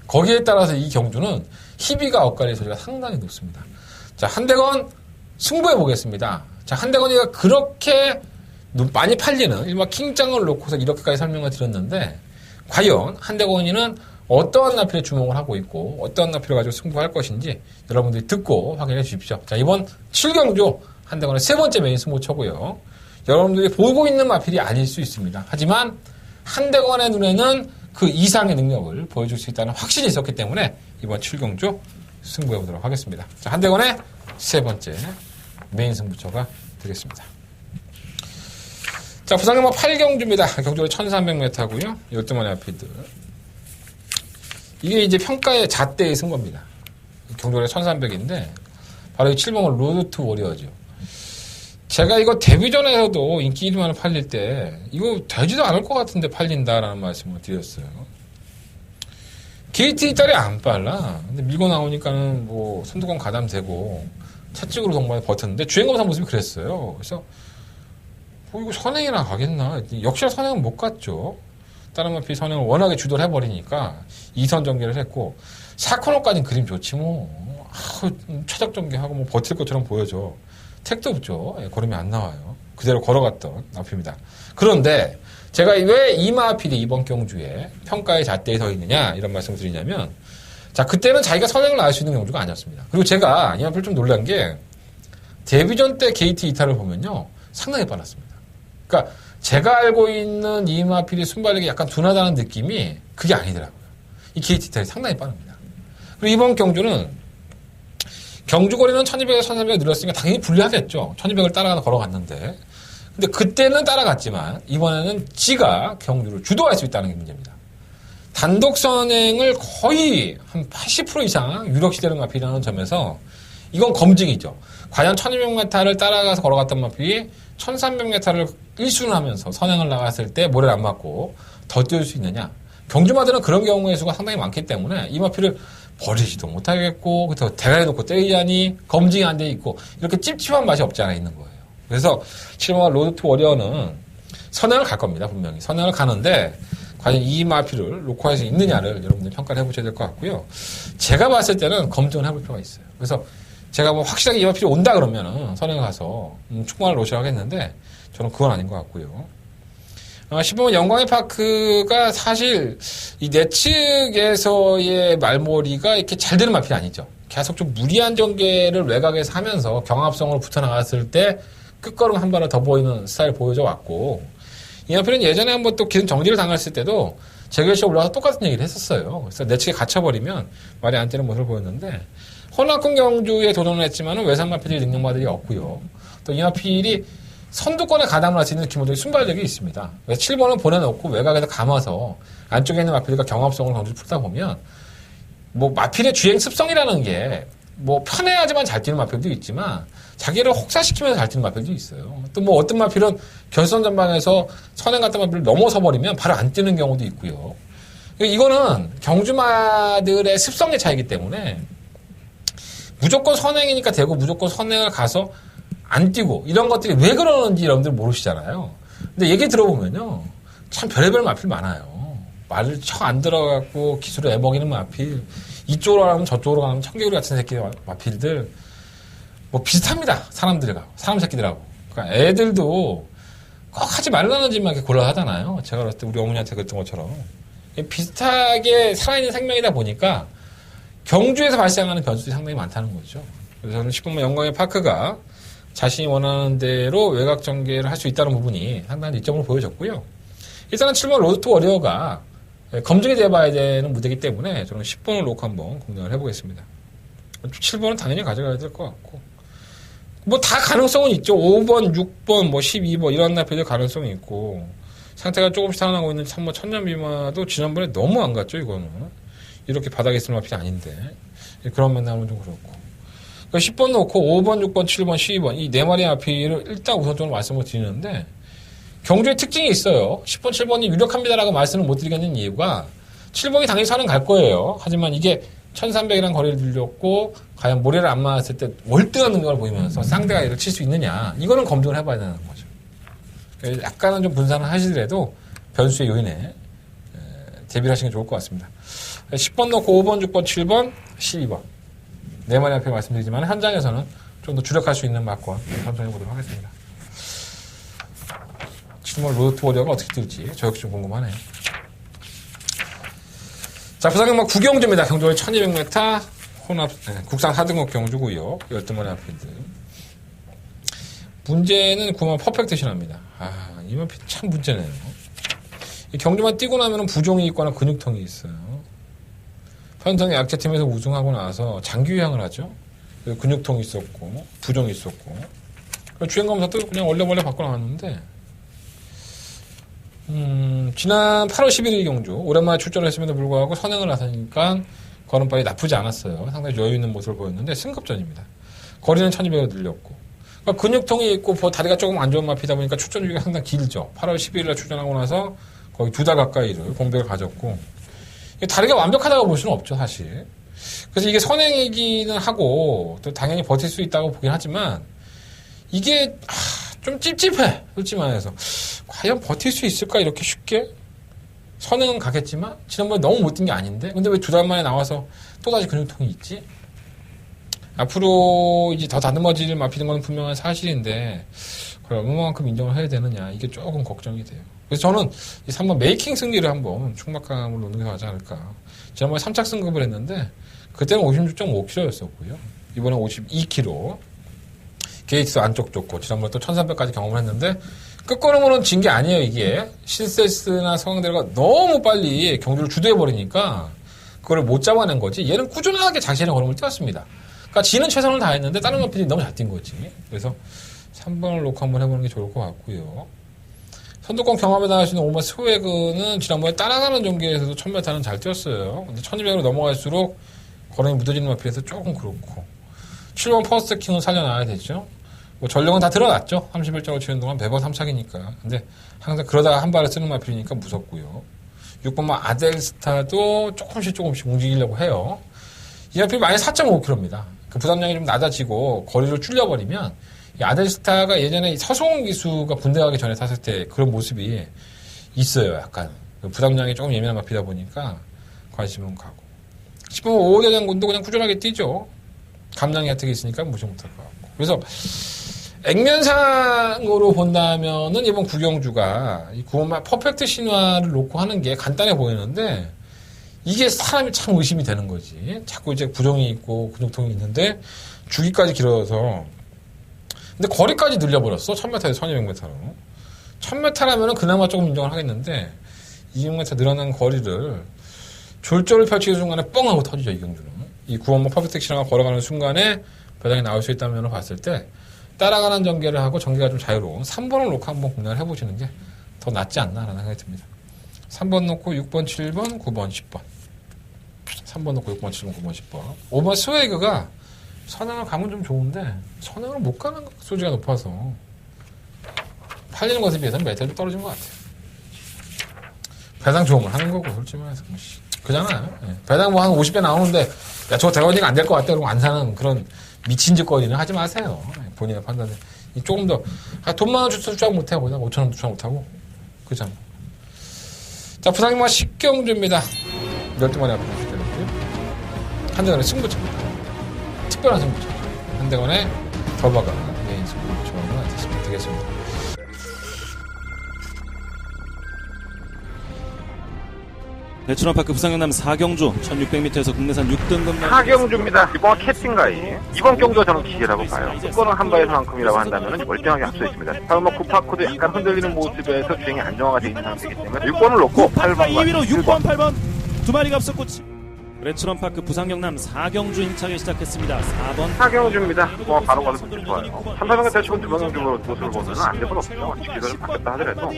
거기에 따라서 이 경주는 희비가 엇갈릴 소리가 상당히 높습니다. 자, 한대건 승부해 보겠습니다. 자, 한대건이가 그렇게 많이 팔리는 일반 킹짱을 놓고서 이렇게까지 설명을 드렸는데 과연 한대건이는 어떠한 나필에 주목을 하고 있고 어떠한 나필을 가지고 승부할 것인지 여러분들이 듣고 확인해 주십시오. 자, 이번 7경주 한대건의 세 번째 메인 승부처고요. 여러분들이 보고 있는 마필이 아닐 수 있습니다. 하지만 한대건의 눈에는 그 이상의 능력을 보여줄 수 있다는 확신이 있었기 때문에 이번 7경주 승부해 보도록 하겠습니다. 자, 한대건의 세 번째 메인 승부처가 되겠습니다. 자, 부산경마 8경주입니다. 경주가 1300m고요. 12마리 아피드. 이게 이제 평가의 잣대의 승부입니다. 경주가 1300인데 바로 이 7번은 로드 투 워리어죠. 제가 이거 데뷔전에서도 인기 1위만을 팔릴 때 이거 되지도 않을 것 같은데 팔린다라는 말씀을 드렸어요. 게이트 이탈이 안 빨라. 근데 밀고 나오니까는 뭐 선두권 가담되고 차찍으로 동반에 버텼는데 주행검사 모습이 그랬어요. 그래서 뭐 이거 선행이나 가겠나? 역시나 선행은 못 갔죠. 다른 마피 선행을 워낙에 주도를 해버리니까 2선 전개를 했고 4코너까지는 그림 좋지 뭐. 최적 전개하고 뭐 버틸 것처럼 보여져. 택도 없죠. 걸음이 안 나와요. 그대로 걸어갔던 마피입니다. 그런데 제가 왜 이 마필이 이번 경주에 평가의 잣대에 서 있느냐 이런 말씀을 드리냐면 자 그때는 자기가 선행을 나올 수 있는 경주가 아니었습니다. 그리고 제가 이 마필 좀 놀란 게 데뷔전 때 게이트 이탈을 보면요 상당히 빨랐습니다. 그러니까 제가 알고 있는 이 마필이 순발력이 약간 둔하다는 느낌이 그게 아니더라고요. 이 게이트 이탈이 상당히 빠릅니다. 그리고 이번 경주는 경주거리는 1200에서 1300에 늘었으니까 당연히 불리하겠죠. 1200을 따라가 걸어갔는데. 근데 그때는 따라갔지만 이번에는 지가 경주를 주도할 수 있다는 게 문제입니다. 단독 선행을 거의 한 80% 이상 유력시되는 마필이라는 점에서 이건 검증이죠. 과연 1200m를 따라가서 걸어갔던 마필이 1300m를 1순을 하면서 선행을 나갔을 때 모래를 안 맞고 더 뛸 수 있느냐. 경주마다는 그런 경우의 수가 상당히 많기 때문에 이 마필을 버리지도 못하겠고 그래서 대가리 놓고 때리자니 검증이 안 돼 있고 이렇게 찝찝한 맛이 없지 않아 있는 거예요. 그래서 7번 로드 투 워리어는 선행을 갈 겁니다. 분명히 선행을 가는데 과연 이 마필을 놓고 할 수 있느냐를 여러분들 평가를 해보셔야 될 것 같고요. 제가 봤을 때는 검증을 해볼 필요가 있어요. 그래서 제가 뭐 확실하게 이 마필이 온다 그러면은 선행을 가서 충만을 놓으셔야 하겠는데 저는 그건 아닌 것 같고요. 10번 영광의 파크가 사실 이 내측에서의 말머리가 이렇게 잘 되는 마필이 아니죠. 계속 좀 무리한 전개를 외곽에서 하면서 경합성으로 붙어 나갔을 때 끝걸음 한 발을 더 보이는 스타일을 보여줘 왔고 이 마필은 예전에 한번 또 기존 정지를 당했을 때도 재결시에 올라가서 똑같은 얘기를 했었어요. 그래서 내측에 갇혀버리면 말이 안 되는 모습을 보였는데 혼란권 경주에 도전을 했지만 외상 마필이 능력마들이 없고요. 또 이 마필이 선두권에 가담을 할 수 있는 기본적인 순발력이 있습니다. 7번은 보내놓고 외곽에서 감아서 안쪽에 있는 마필과 경합성을 경주를 풀다 보면 뭐 마필의 주행 습성이라는 게 뭐 편해야지만 잘 뛰는 마필도 있지만 자기를 혹사시키면서 잘 뛰는 마필도 있어요. 또 뭐 어떤 마필은 결선 전방에서 선행 같은 마필을 넘어서 버리면 바로 안 뛰는 경우도 있고요. 이거는 경주마들의 습성의 차이기 때문에 무조건 선행이니까 되고 무조건 선행을 가서 안 뛰고 이런 것들이 왜 그러는지 여러분들 모르시잖아요. 근데 얘기 들어보면요. 참 별의별 마필 많아요. 말을 쳐 안 들어갖고 기술을 애먹이는 마필, 이쪽으로 가면 저쪽으로 가면 청개구리 같은 새끼 마필들 뭐 비슷합니다. 사람들과 사람 새끼들하고. 그러니까 애들도 꼭 하지 말라는 짓만 이렇게 골라 하잖아요. 제가 어렸을 때 우리 어머니한테 그랬던 것처럼 비슷하게 살아있는 생명이다 보니까 경주에서 발생하는 변수들이 상당히 많다는 거죠. 그래서 저는 10분만 영광의 파크가 자신이 원하는 대로 외곽 전개를 할 수 있다는 부분이 상당한 이점으로 보여졌고요. 일단은 7번 로드 워리어가 검증이 돼봐야 되는 무대이기 때문에 저는 10번을 놓고 한번 공략을 해보겠습니다. 7번은 당연히 가져가야 될 것 같고 뭐 다 가능성은 있죠. 5번, 6번, 뭐 12번 이런 나필들 가능성이 있고 상태가 조금씩 살아나고 있는 참뭐 천년비마도 지난번에 너무 안 갔죠. 이거는 이렇게 바닥에 있을 마필이 아닌데 그런 만남은 좀 그렇고 10번 놓고 5번, 6번, 7번, 12번 이 4마리 마필을 일단 우선적으로 말씀을 드리는데 경주의 특징이 있어요. 10번, 7번이 유력합니다라고 말씀을 못 드리겠는 이유가 7번이 당연히 선은 갈 거예요. 하지만 이게 1300이라는 거리를 들렸고 과연 모래를 안 맞았을 때 월등한 능력을 보이면서 상대가 이를 칠 수 있느냐 이거는 검증을 해봐야 되는 거죠. 약간은 좀 분산을 하시더라도 변수의 요인에 대비를 하시는 게 좋을 것 같습니다. 10번 넣고 5번, 6번, 7번, 12번 4마리 앞에 말씀드리지만 현장에서는 좀 더 주력할 수 있는 맛과 선정해 보도록 하겠습니다. 지금 로드 워리어가 어떻게 뜰지 저 역시 좀 궁금하네요. 자, 부산경마 9경주입니다. 경주월 1200m 혼합 국산 4등급 경주고요. 12마리 앞인데 문제는 9만 퍼펙트 신화입니다. 이 마필 참 문제네요. 이 경주만 뛰고 나면 부종이 있거나 근육통이 있어요. 편성의 약체팀에서 우승하고 나서 장기유향을 하죠. 근육통이 있었고 부종이 있었고 주행검사도 그냥 원래 받고 나왔는데 지난 8월 11일 경주 오랜만에 출전을 했음에도 불구하고 선행을 나서니까 걸음발이 나쁘지 않았어요. 상당히 여유 있는 모습을 보였는데 승급전입니다. 거리는 1200으로 늘렸고 그러니까 근육통이 있고 다리가 조금 안 좋은 마피다 보니까 출전 주기가 상당히 길죠. 8월 11일날 출전하고 나서 거의 2달 가까이를 공백을 가졌고 다리가 완벽하다고 볼 수는 없죠, 사실. 그래서 이게 선행이기는 하고 또 당연히 버틸 수 있다고 보긴 하지만 이게 좀 찝찝해, 솔직히 말해서. 과연 버틸 수 있을까, 이렇게 쉽게? 선행은 가겠지만 지난번에 너무 못 뛴 게 아닌데 근데 왜 2달 만에 나와서 또다시 근육통이 있지? 앞으로 이제 더 다듬어질 마피는 건 분명한 사실인데 그걸 얼마만큼 인정을 해야 되느냐 이게 조금 걱정이 돼요. 그래서 저는 이 3번 메이킹 승리를 한번 충막감을 놓는 게 하지 않을까. 지난번에 3착 승급을 했는데 그때는 56.5kg였었고요. 이번에 52kg. 게이트 안쪽 좋고 지난번에 또 1300까지 경험을 했는데 끝걸음으로는 진 게 아니에요. 이게 신세스나 성황대로가 너무 빨리 경주를 주도해버리니까 그걸 못 잡아낸 거지. 얘는 꾸준하게 자신의 걸음을 뛰었습니다. 그러니까 지는 최선을 다했는데 다른 마필이 너무 잘 뛴 거지. 그래서 3번을 놓고 한번 해보는 게 좋을 것 같고요. 선두권 경합에 나갈 수 있는 오마 스웨그는 지난번에 따라가는 경기에서도 1000m는 잘 뛰었어요. 근데 1200으로 넘어갈수록 걸음이 무뎌지는 마필에서 조금 그렇고 7번 퍼스트 킹은 살려놔야 되죠. 뭐 전력은 다 드러났죠. 31.5 치는 동안 100원 3착이니까. 근데 항상 그러다가 한 발을 쓰는 마필이니까 무섭고요. 6번만 아델스타도 조금씩 움직이려고 해요. 이 마필 마이너스 4.5kg입니다. 그 부담량이 좀 낮아지고 거리를 줄여버리면 이 아델스타가 예전에 서승훈 기수가 군대 가기 전에 탔을 때 그런 모습이 있어요. 약간 부담량이 조금 예민한 마피다 보니까 관심은 가고 10번 5대 장군도 그냥 꾸준하게 뛰죠. 감량의 혜택이 있으니까 무시 못할 것 같고 그래서 액면상으로 본다면은 이번 구경주가 이 9번만 퍼펙트 신화를 놓고 하는 게 간단해 보이는데 이게 사람이 참 의심이 되는 거지. 자꾸 이제 부종이 있고 근육통이 있는데 주기까지 길어서 근데 거리까지 늘려버렸어. 1000m에서 1200m로. 1000m라면은 그나마 조금 인정을 하겠는데 200m 늘어난 거리를 졸조를 펼치는 순간에 뻥 하고 터지죠. 이 경주는. 이 9번만 퍼펙트 신화가 걸어가는 순간에 배당이 나올 수 있다는 면을 봤을 때 따라가는 전개를 하고 전개가 좀 자유로운 3번을 놓고 한번 공략을 해보시는 게 더 낫지 않나라는 생각이 듭니다. 3번 놓고 6번, 7번, 9번, 10번. 3번 놓고 6번, 7번, 9번, 10번. 5번 스웨이그가 선행을 가면 좀 좋은데 선행을 못 가는 소지가 높아서 팔리는 것에 비해서는 메탈도 떨어진 것 같아요. 배당 좋으면 하는 거고 솔직히 말해서 그잖아요. 예. 배당 뭐 한 50배 나오는데 야 저거 대원이가 안 될 것 같다 그러고 안 사는 그런 미친 짓거리는 하지 마세요. 예. 본인의 판단에 조금 더 돈만 원 추적 못해요. 거기다 5,000원 추적 못하고 그잖아. 자 부상님과 식경주입니다. 12마리 앞에 주제였고요. 한대건의 승부처입니다. 특별한 승부처. 한대건의 더바가 메인 승부처가 되겠습니다. 대춘원파크 부상영남 4경주 1600m에서 국내산 6등급 하경주입니다. 이번 캐팅가이 이번 경주가 저는 기계라고 봐요. 수권은 한 바에서만큼이라고 한다면 멀쩡하게 앞서 있습니다. 다음 구파코도 약간 흔들리는 모습에서 주행이 안정화가 되어 있는 상태이기 때문에 6번을 놓고 8번과 2위로 6번, 8번 두 마리가 앞섰고 레츠런파크 부상경남 4경주 힘차게 시작했습니다. 4번 하경주입니다. 바로 가서 좋아요. 3, 4명의 대충 두 명의 모습을 보면 안 될 건 없죠. 기계를 바뀌었다 하더라도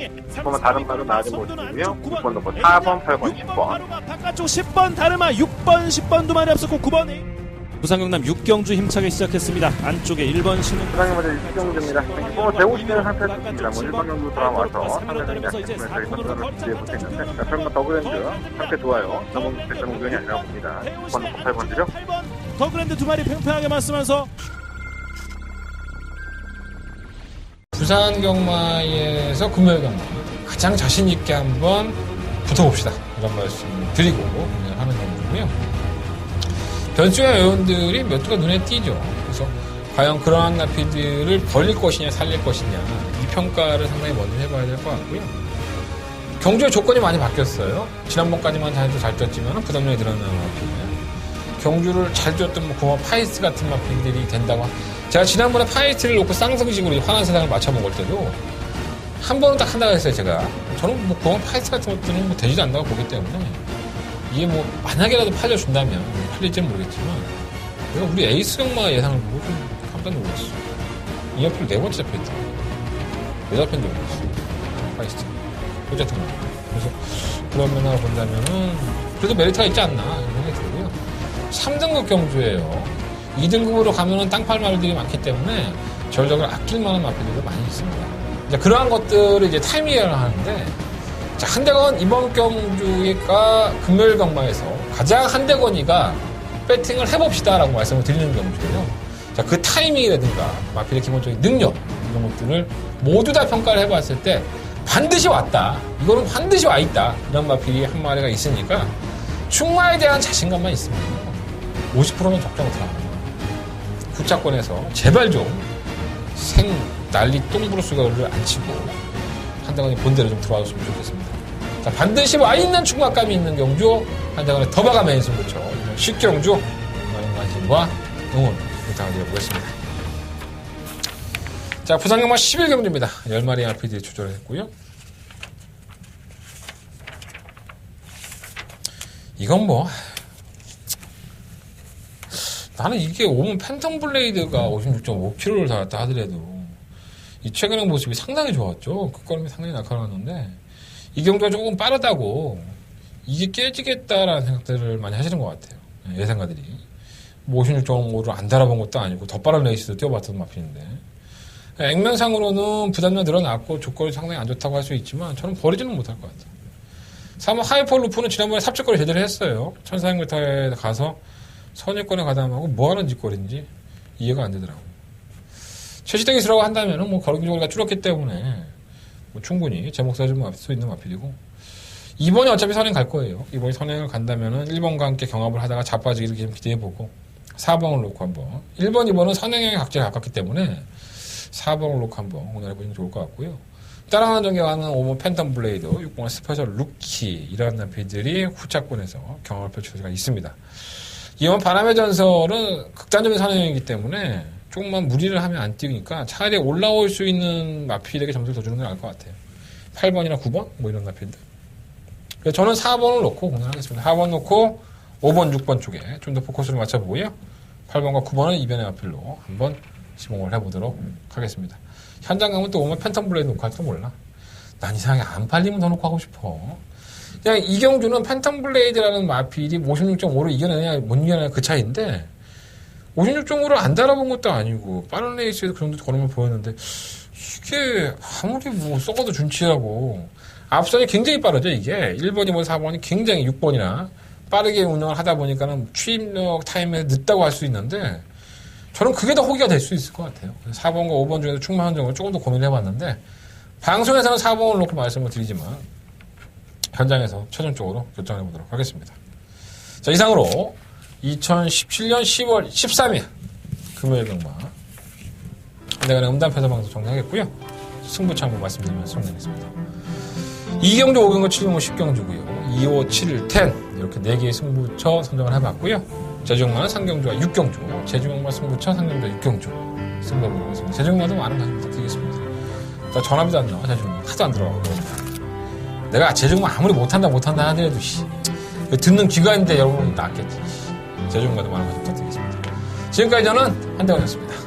보면 다른 말은 나아진 모습이고요. 6번 놓고 4번, 8번, 10번. 바깥쪽 10번 다르마 6번, 10번 두 마리 앞섰고 9번 부상경남 6경주 힘차게 시작했습니다. 안쪽에 1번 신흥 부상이 먼저 6경주입니다. 재우시는 상태였습니다. 1번 경주 돌아와서 상대는 약간 저희 선수를 뒤에 붙어있는데 설마 더블랜드 상태 좋아요. 너무 백전 우연이 아니라고 봅니다. 6번 놓고 8번이죠. 더그랜드 두 마리 팽팽하게 맞으면서 부산 경마에서 금요일 경마 가장 자신 있게 한번 붙어봅시다. 이런 말씀 드리고 하는 경우고요. 변수의 요원들이 몇 두가 눈에 띄죠. 그래서 과연 그러한 나피들을 벌릴 것이냐 살릴 것이냐 이 평가를 상당히 먼저 해봐야 될 것 같고요. 경주의 조건이 많이 바뀌었어요. 지난번까지만 해도 잘 뛰었지만 부담력이 늘어나는 마피는 경주를 잘 뛰었던 구마 파이스 같은 마피들이 된다고. 제가 지난번에 파이스를 놓고 쌍성식으로 환한 세상을 맞춰먹을 때도 한 번은 딱 한다고 했어요. 제가 저는 뭐 구마 파이스 같은 것들은 뭐 되지도 않는다고 보기 때문에 이게 뭐 만약에라도 팔려준다면 팔릴지는 모르겠지만 내가 우리 에이스 경마 예상을 보고 좀 깜짝 놀랐어. 이 옆으로 4번째 잡혀있다. 왜 잡혔는지 모르겠어. 파이스트 어쨌든 그래서 그런 면을 본다면은 그래도 메리트가 있지 않나 이런 생각이 들고요. 3등급 경주예요. 2등급으로 가면은 땅팔 말들이 많기 때문에 전력을 아낄 만한 마필들도 많이 있습니다. 이제 그러한 것들을 이제 타이밍을 하는데 자, 한대건 이번 경주가 금요일 경마에서 가장 한대건이가 배팅을 해봅시다라고 말씀을 드리는 경주예요. 자, 그 타이밍이라든가 마필의 기본적인 능력 이런 것들을 모두 다 평가를 해봤을 때 반드시 왔다. 이거는 반드시 와있다. 이런 마필이 한 마리가 있으니까 충마에 대한 자신감만 있으면 50%는 적정으로 들어갑니다. 후차권에서 제발 좀 난리 똥부르스거리를 안 치고 한대건이 본대로 좀 들어와줬으면 좋겠습니다. 자, 반드시 와있는 충격감이 있는 경주, 한대건의 더바가 메인 승부처, 식경주, 많은 관심과 응원 부탁드려보겠습니다. 자, 부산경마 11경주입니다. 10마리 RPD 조절을 했고요. 이건 뭐, 나는 이게 오면 팬텀 블레이드가 56.5km를 달았다 하더라도, 이 최근의 모습이 상당히 좋았죠. 끝걸음이 상당히 날카로웠는데 이 경주가 조금 빠르다고 이게 깨지겠다라는 생각들을 많이 하시는 것 같아요. 예상가들이. 56.5를 안 달아본 것도 아니고 더 빠른 레이스도 뛰어봤던 마필인데 액면상으로는 부담량 늘어났고 조건이 상당히 안 좋다고 할 수 있지만 저는 버리지는 못할 것 같아요. 3호 하이퍼루프는 지난번에 삽질거리 제대로 했어요. 1400m에 가서 선입권에 가담하고 뭐하는 짓거리인지 이해가 안 되더라고요. 최시대 기수라고 한다면은 뭐 거리기조가 줄었기 때문에 뭐 충분히 제 목소리 좀 수 있는 마필이고 이번에 어차피 선행 갈 거예요. 이번에 선행을 간다면은 1번과 함께 경합을 하다가 자빠지기를 좀 기대해보고 4번을 놓고 한번 1번, 2번은 선행의 각질에 가깝기 때문에 4번을 놓고 한번 공략해보시면 좋을 것 같고요. 따라가는 전개가는 5번 팬텀 블레이드, 6번 스페셜 루키 이런 남편들이 후차권에서 경합을 펼칠 수가 있습니다. 이번 바람의 전설은 극단적인 선행이기 때문에 조금만 무리를 하면 안 뛰니까 차라리 올라올 수 있는 마필에게 점수를 더 주는 게 나을 것 같아요. 8번이나 9번? 뭐 이런 마필들. 그래서 저는 4번을 놓고 공략하겠습니다. 4번 놓고 5번, 6번 쪽에 좀 더 포커스를 맞춰보고요. 8번과 9번은 이변의 마필로 한번 시공을 해보도록 하겠습니다. 현장 가면 또 오면 팬텀 블레이드 놓고 할지도 몰라. 난 이상하게 안 팔리면 더 놓고 하고 싶어. 그냥 이경주는 팬텀 블레이드라는 마필이 56.5로 이겨내냐 못 이겨내냐 그 차이인데 56종으로 안 달아본 것도 아니고 빠른 레이스에서 그 정도 걸음을 보였는데 이게 아무리 뭐 썩어도 준치라고 앞선이 굉장히 빠르죠. 이게 1번이 4번이 굉장히 6번이나 빠르게 운영을 하다 보니까는 추입력 타임에 늦다고 할 수 있는데 저는 그게 더 호기가 될 수 있을 것 같아요. 4번과 5번 중에서 충만 한정을 조금 더 고민을 해봤는데 방송에서는 4번을 놓고 말씀을 드리지만 현장에서 최종적으로 결정해 보도록 하겠습니다. 자, 이상으로 2017년 10월 13일 금요일 경마 내가 음담 패서 방송 정리하겠고요. 승부차 한번 말씀드리면서 정리하겠습니다. 2경주, 5경주, 7경주, 10경주고요. 2, 5, 7, 10 이렇게 4개의 승부처 선정을 해봤고요. 제중마는 3경주와 6경주, 제중마 승부처 3경주와 6경주 승부를 보겠습니다. 제중마도 많은 관심 부탁드리겠습니다. 자, 전화비도 안 나와. 제중마 하도 안 들어가고 내가 제중마 아무리 못한다 하더라도 듣는 귀가 있는데 여러분은 낫겠지. 제중마도 많은 관심 부탁드리겠습니다. 지금까지 저는 한대원이었습니다.